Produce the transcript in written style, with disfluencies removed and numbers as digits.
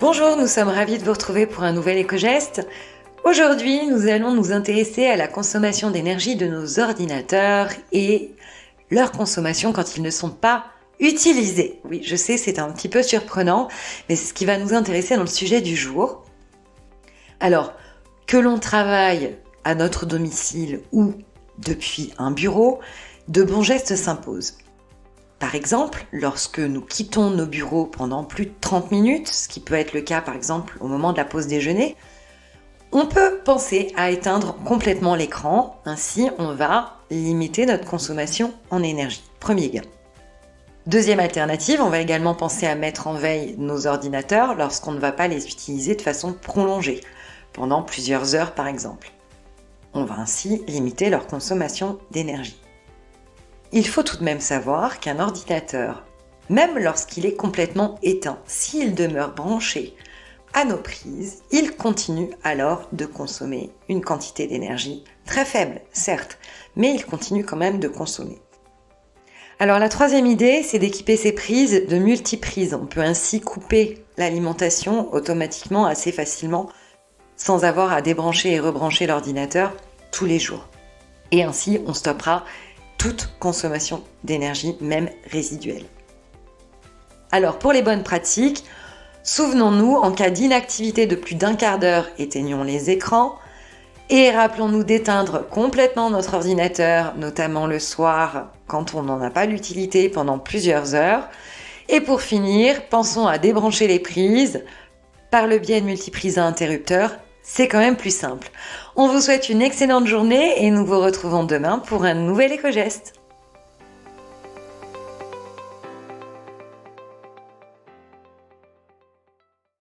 Bonjour, nous sommes ravis de vous retrouver pour un nouvel éco-geste. Aujourd'hui, nous allons nous intéresser à la consommation d'énergie de nos ordinateurs et leur consommation quand ils ne sont pas utilisés. Oui, je sais, c'est un petit peu surprenant, mais c'est ce qui va nous intéresser dans le sujet du jour. Alors, que l'on travaille à notre domicile ou depuis un bureau, de bons gestes s'imposent. Par exemple, lorsque nous quittons nos bureaux pendant plus de 30 minutes, ce qui peut être le cas par exemple au moment de la pause déjeuner, on peut penser à éteindre complètement l'écran, ainsi on va limiter notre consommation en énergie. Premier gain. Deuxième alternative, on va également penser à mettre en veille nos ordinateurs lorsqu'on ne va pas les utiliser de façon prolongée, pendant plusieurs heures par exemple. On va ainsi limiter leur consommation d'énergie. Il faut tout de même savoir qu'un ordinateur, même lorsqu'il est complètement éteint, s'il demeure branché à nos prises, il continue alors de consommer une quantité d'énergie très faible, certes, mais il continue quand même de consommer. Alors la troisième idée, c'est d'équiper ces prises de multiprises. On peut ainsi couper l'alimentation automatiquement assez facilement sans avoir à débrancher et rebrancher l'ordinateur tous les jours. Et ainsi, on stoppera toute consommation d'énergie, même résiduelle. Alors, pour les bonnes pratiques, souvenons-nous, en cas d'inactivité de plus d'un quart d'heure, éteignons les écrans et rappelons-nous d'éteindre complètement notre ordinateur, notamment le soir, quand on n'en a pas l'utilité pendant plusieurs heures. Et pour finir, pensons à débrancher les prises par le biais de multiprises à interrupteurs. C'est quand même plus simple. On vous souhaite une excellente journée et nous vous retrouvons demain pour un nouvel éco-geste.